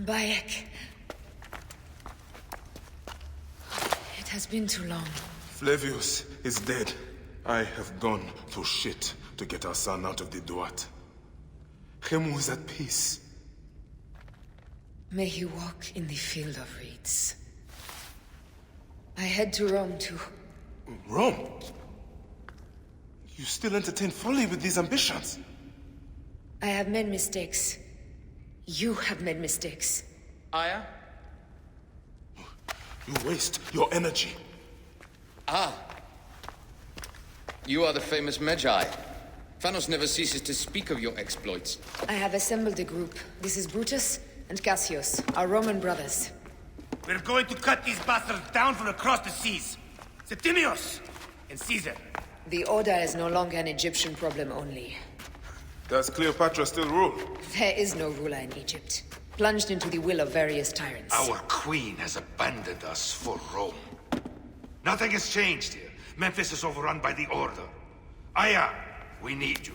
Bayek. It has been too long. Flavius is dead. I have gone through shit to get our son out of the Duat. Khemu is at peace. May he walk in the field of reeds. I head to Rome too. Rome? You still entertain folly with these ambitions? I have made mistakes. You have made mistakes. Aya? You waste your energy. Ah. You are the famous Magi. Thanos never ceases to speak of your exploits. I have assembled a group. This is Brutus and Cassius, our Roman brothers. We're going to cut these bastards down from across the seas. Septimius and Caesar. The Order is no longer an Egyptian problem only. Does Cleopatra still rule? There is no ruler in Egypt. Plunged into the will of various tyrants. Our queen has abandoned us for Rome. Nothing has changed here. Memphis is overrun by the Order. Aya, we need you.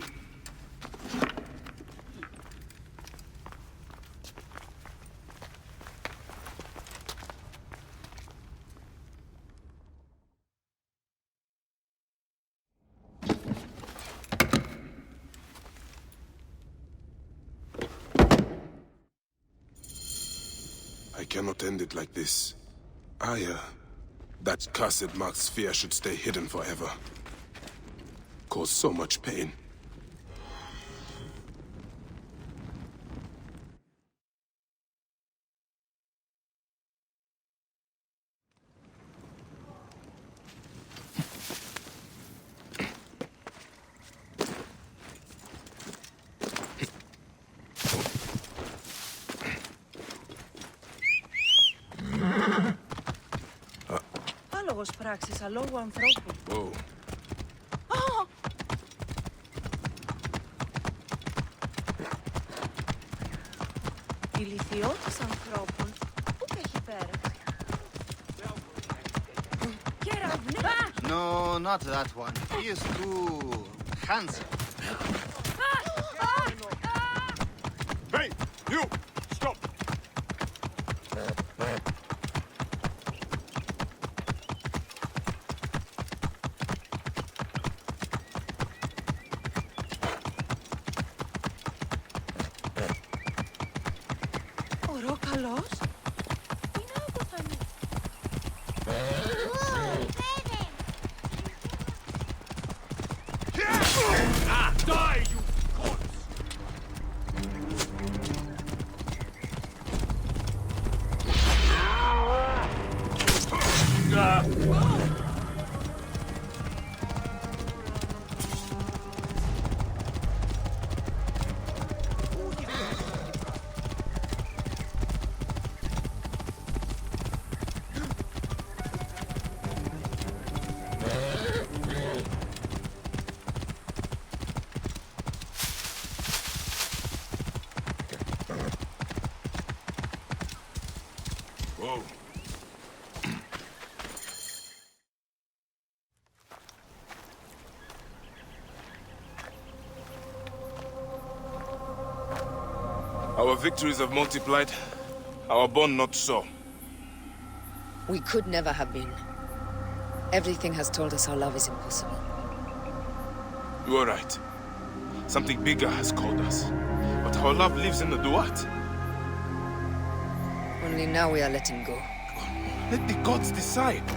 I cannot end it like this. That cursed marked sphere should stay hidden forever. Cause so much pain. Άλογος πράξης αλόγου ανθρώπου. Whoa. Η λυθιώτης ανθρώπων. Πού έχει πέρα. No, not that one. He is too handsome. Hey, you! Stop! Ωρό καλός. Τι να αποθανεί. Die, you corpse! Whoa. Our victories have multiplied, our bond not so. We could never have been. Everything has told us our love is impossible. You are right. Something bigger has called us. But our love lives in the Duat. Only now we are letting go. Let the gods decide.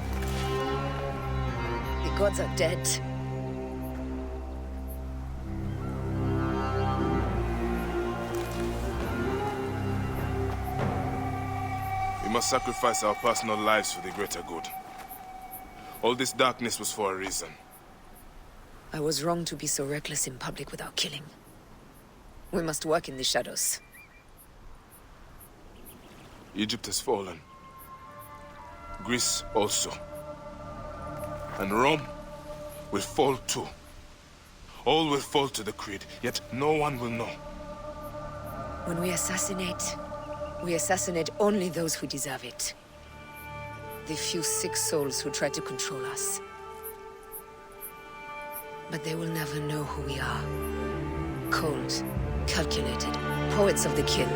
The gods are dead. We must sacrifice our personal lives for the greater good. All this darkness was for a reason. I was wrong to be so reckless in public without killing. We must work in the shadows. Egypt has fallen. Greece also. And Rome will fall too. All will fall to the creed, yet no one will know. When we assassinate only those who deserve it. The few sick souls who try to control us. But they will never know who we are. Cold, calculated, poets of the kill.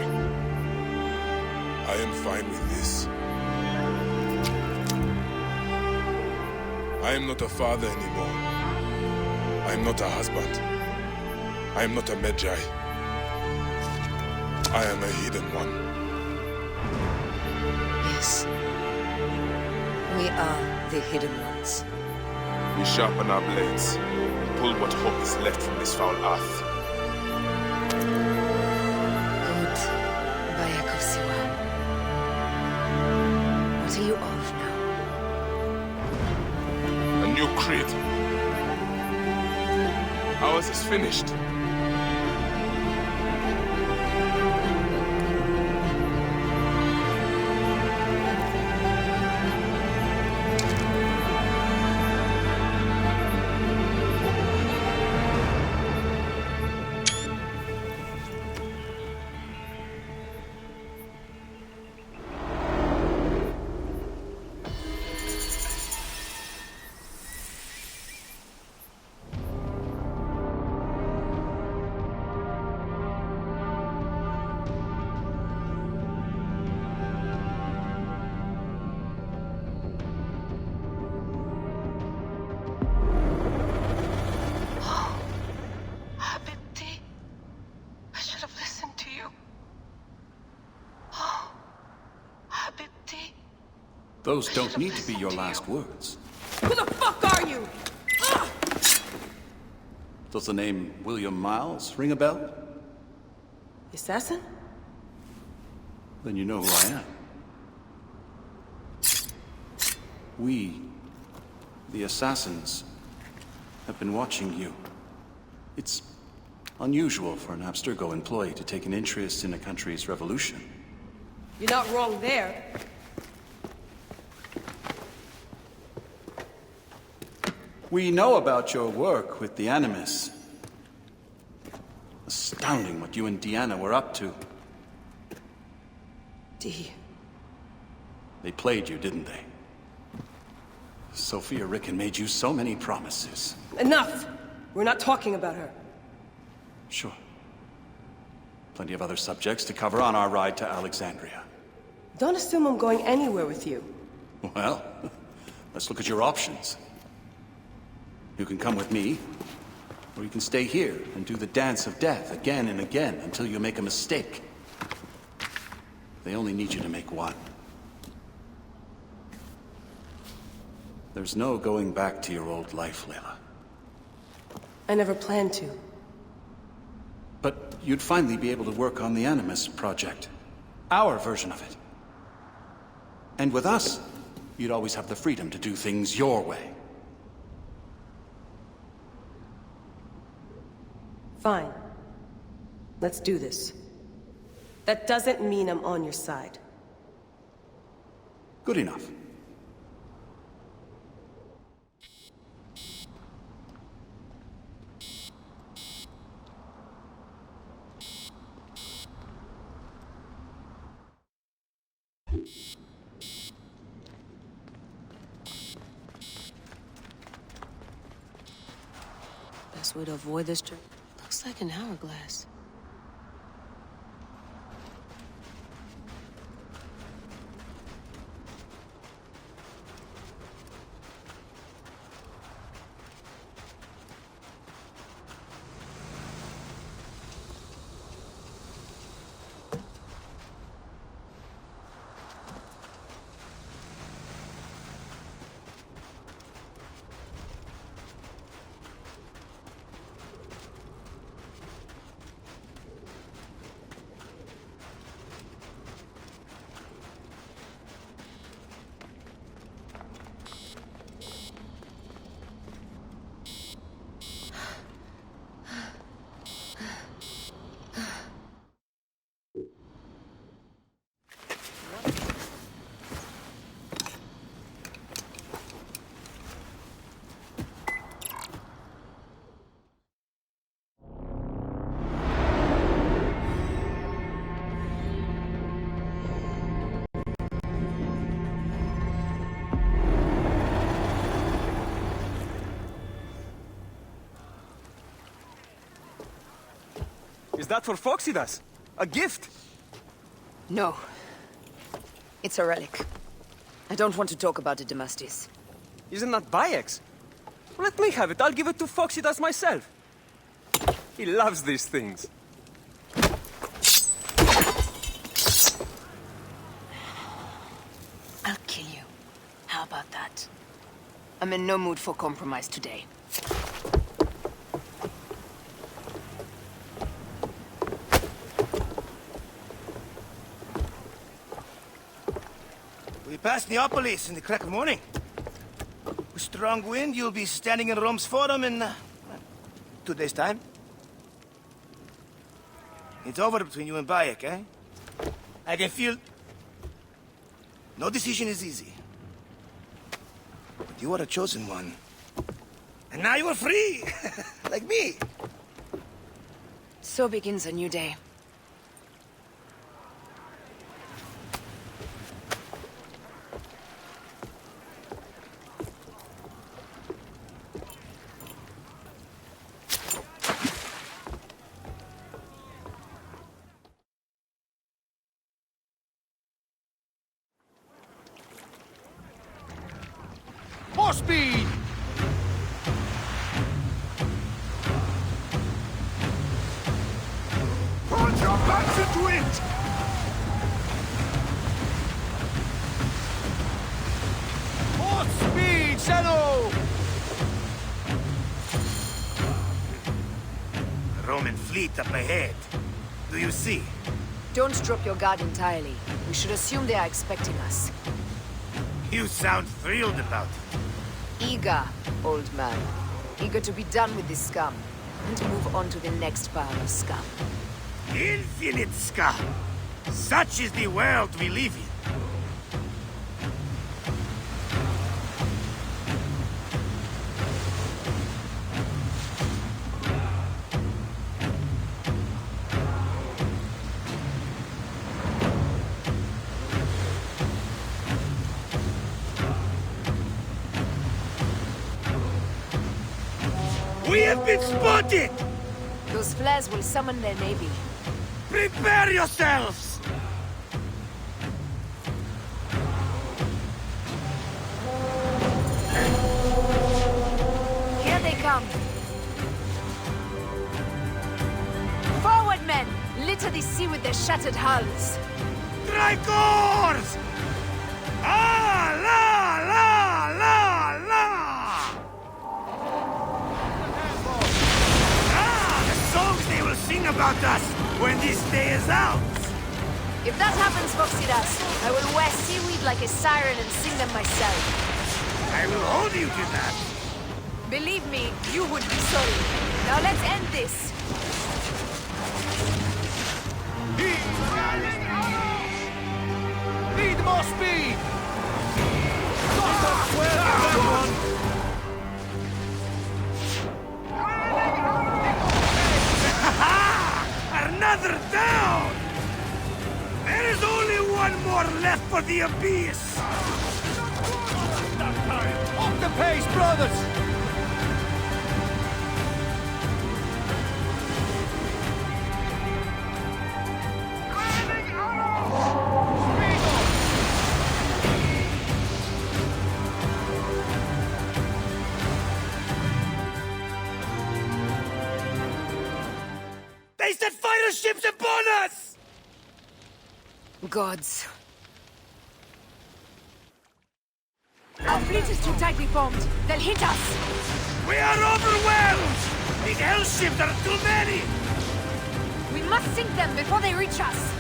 I am fine with this. I am not a father anymore. I am not a husband. I am not a Magi. I am a hidden one. Yes. We are the hidden ones. We sharpen our blades, pull what hope is left from this foul earth. Good. Bayakov Siwa. What are you of now? A new creed. Ours is finished. Those don't need to be your last words. Who the fuck are you? Does the name William Miles ring a bell? The assassin? Then you know who I am. We, the assassins, have been watching you. It's unusual for an Abstergo employee to take an interest in a country's revolution. You're not wrong there. We know about your work with the Animus. Astounding what you and Deanna were up to. D. They played you, didn't they? Sophia Ricken made you so many promises. Enough! We're not talking about her. Sure. Plenty of other subjects to cover on our ride to Alexandria. Don't assume I'm going anywhere with you. Well, let's look at your options. You can come with me, or you can stay here and do the dance of death again and again until you make a mistake. They only need you to make one. There's no going back to your old life, Layla. I never planned to. But you'd finally be able to work on the Animus project. Our version of it. And with us, you'd always have the freedom to do things your way. Fine. Let's do this. That doesn't mean I'm on your side. Good enough. Best way to avoid this trip. Looks like an hourglass. Is that for Foxidas? A gift? No. It's a relic. I don't want to talk about it, Damastis. Isn't that Bayek's? Let me have it. I'll give it to Foxy myself. He loves these things. I'll kill you. How about that? I'm in no mood for compromise today. We pass Neapolis in the crack of morning. With strong wind, you'll be standing in Rome's Forum in 2 days' time. It's over between you and Bayek, eh? I can feel... No decision is easy. But you are a chosen one. And now you are free! Like me! So begins a new day. More speed! Put your backs into it! More speed, Shadow! A Roman fleet up ahead. Do you see? Don't drop your guard entirely. We should assume they are expecting us. You sound thrilled about it. Eager, old man. Eager to be done with this scum. And to move on to the next pile of scum. Infinite scum! Such is the world we live in. We have been spotted! Those flares will summon their navy. Prepare yourselves! Here they come. Forward, men! Litter the sea with their shattered hulls. Strikers! Ah, la, la, la, la! Ah, the songs they will sing about us when this day is out! If that happens, Foxidas, I will wear seaweed like a siren and sing them myself. I will hold you to that. Believe me, you would be sorry. Now let's end this. Need more speed! Got to swear that Another down! There is only one more left for the abyss! Up the pace, brothers! They set fighter ships upon us! Gods. Our fleet is too tightly formed. They'll hit us. We are overwhelmed! These hell ships are too many! We must sink them before they reach us.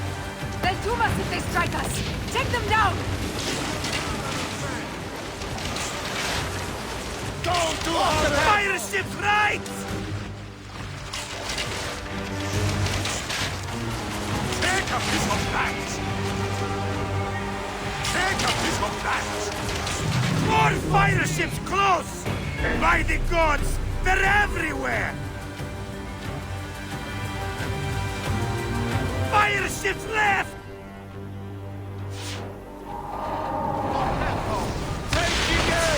They'll doom us if they strike us. Take them down! Go to the fire ships right! Take a piece of that! Take a piece of that! More fire ships close! By the gods, they're everywhere! Fire ships left!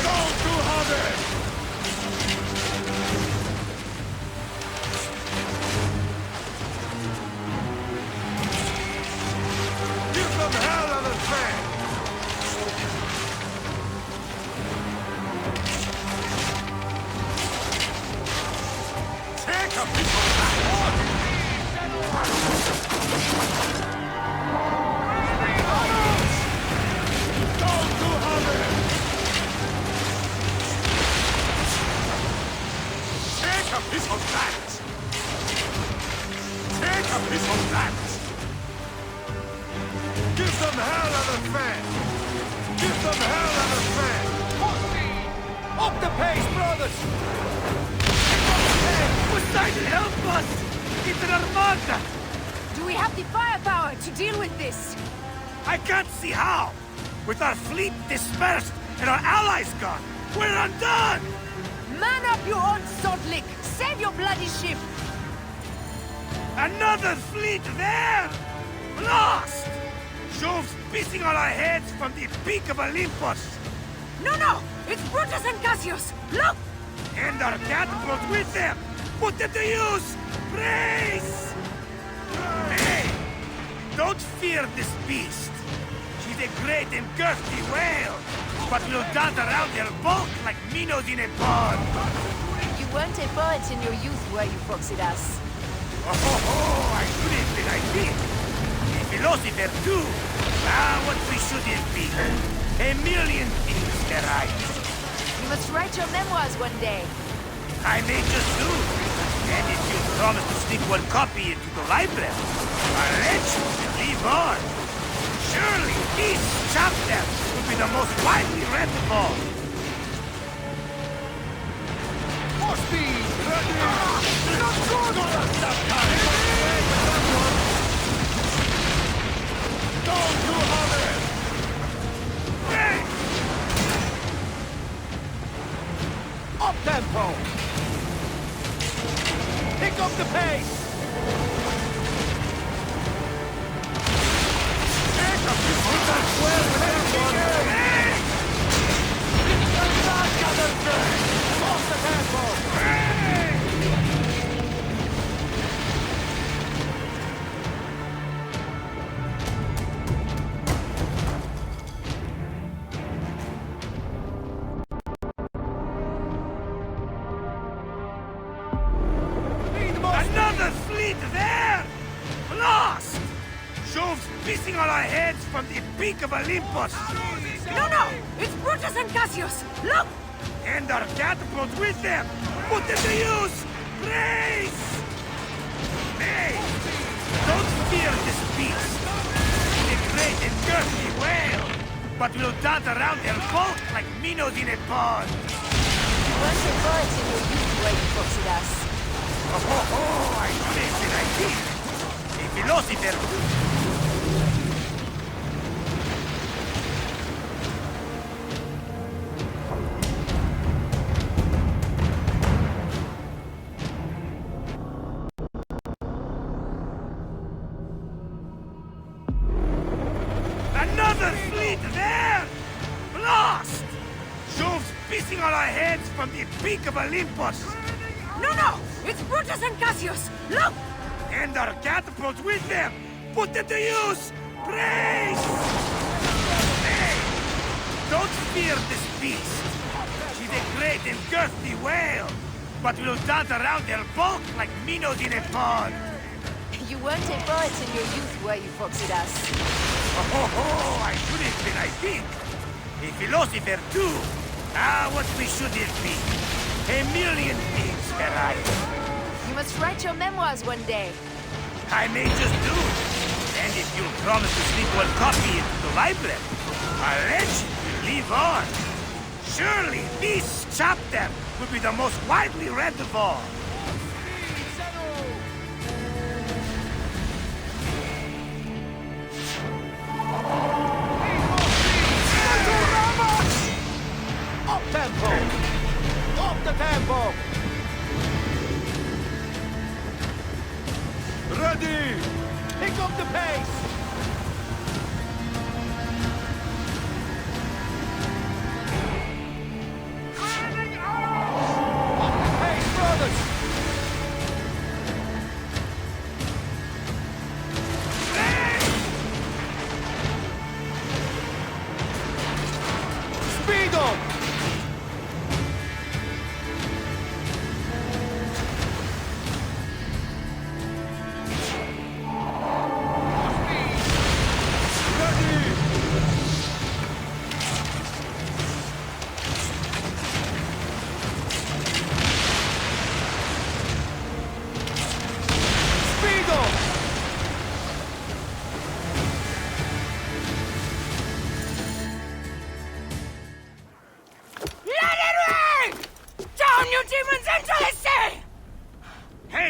Go to Harvard! Give them hell of a threat! piece of that! Take a piece of that! Give them hell and a fan! Give them hell and a fan! Up the pace, brothers! Poseidon, help us! It's an armada! Do we have the firepower to deal with this? I can't see how! With our fleet dispersed and our allies gone, we're undone! Man up your own salt lick! Save your bloody ship! Another fleet there! Lost! Jove's pissing on our heads from the peak of Olympus! No! It's Brutus and Cassius! Look! And our catapults with them! Put them to use! Brace! Hey! Don't fear this beast! She's a great and girthy whale, but will dart around her bulk like minnows in a pond! You weren't a poet in your youth, were you, Foxidas? Oh, I couldn't, but I did! A philosopher too! Ah, what we shouldn't be! A million things to write! You must write your memoirs one day. I may just do. And if you promise to sneak one copy into the library, I'll let you live on. Surely this chapter will be the most widely read of all. More speed! Ready! Not good! Don't you hurry! Hey! Up tempo! Pick up the pace! Take a piece of that! Off the tempo! Another fleet there! Lost! Jove's pissing on our heads from the peak of Olympus! No! It's Brutus and Cassius! Look! And our catapults with them! Put them to use! Brace! Hey! Don't fear this beast! A great and girthy whale, but will dart around her bulk like minnows in a pond! You weren't a poet in your youth, were you, Foxidas? Oh, I couldn't, but I did! A philosopher too! Another fleet there! Lost! Jove's pissing on our heads from the peak of Olympus! No! It's Brutus and Cassius! Look! And our catapults with them! Put them to use! Brace! Hey! Don't fear this beast! She's a great and girthy whale, but will dart around her bulk like minnows in a pond! You weren't a poet in your youth, were you, Foxidas? Oh, I couldn't, but I did! A philosopher too! Ah, what we shouldn't be! A million things to write! You must write your memoirs one day. I may just do. And if you'll promise to sneak one copy into the library, I'll let you live on. Surely this chapter will be the most widely read of all. Up tempo! Up the tempo! Ready! Pick up the pace! Up the pace, brothers! Speed up!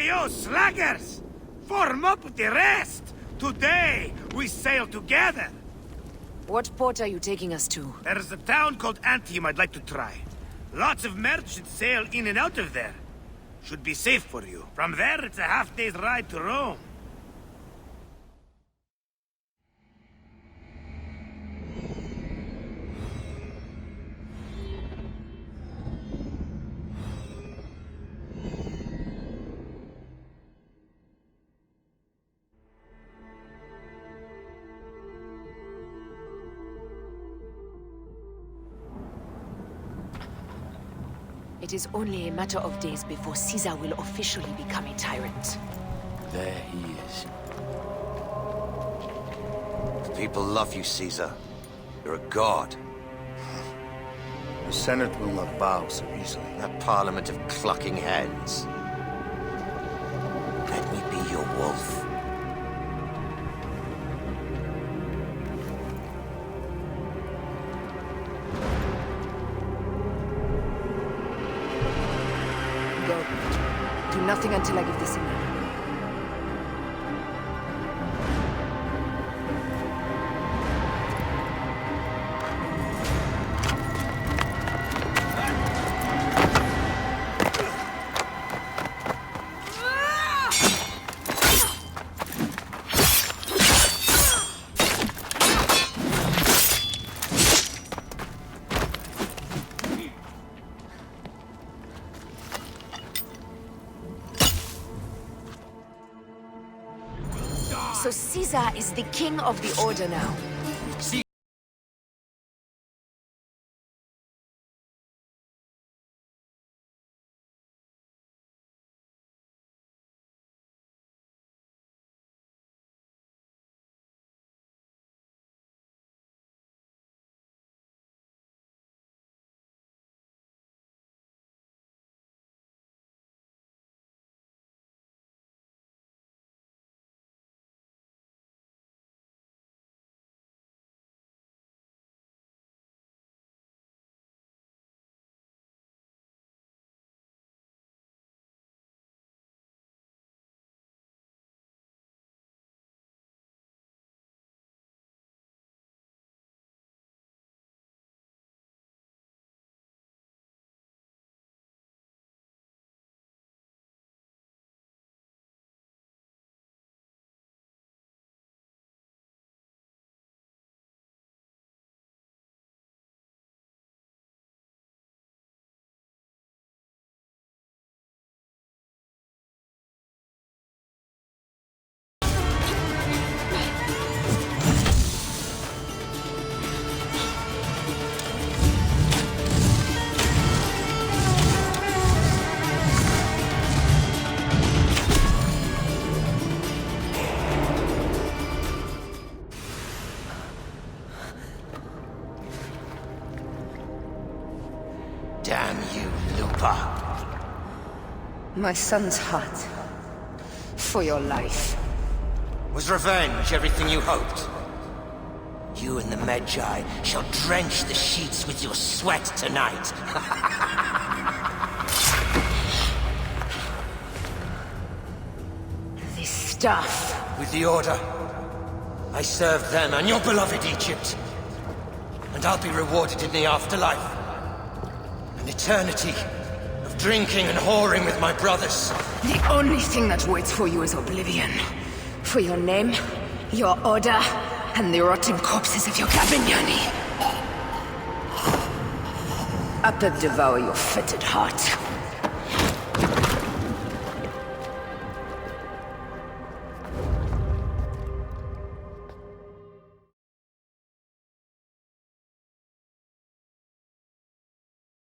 Hey, yo, slackers! Form up with the rest! Today, we sail together! What port are you taking us to? There's a town called Antium I'd like to try. Lots of merchants sail in and out of there. Should be safe for you. From there, it's a half-day's ride to Rome. It is only a matter of days before Caesar will officially become a tyrant. There he is. The people love you, Caesar. You're a god. The Senate will not bow so easily. That parliament of clucking hens. Let me be your wolf. Go. Do nothing until I give the signal. So Caesar is the king of the Order now. Damn you, Lupa. My son's heart. For your life. Was revenge everything you hoped? You and the Magi shall drench the sheets with your sweat tonight. This stuff. With the Order, I served them and your beloved Egypt. And I'll be rewarded in the afterlife. An eternity of drinking and whoring with my brothers. The only thing that waits for you is oblivion. For your name, your order, and the rotting corpses of your Gabignani. I could devour your fetid heart.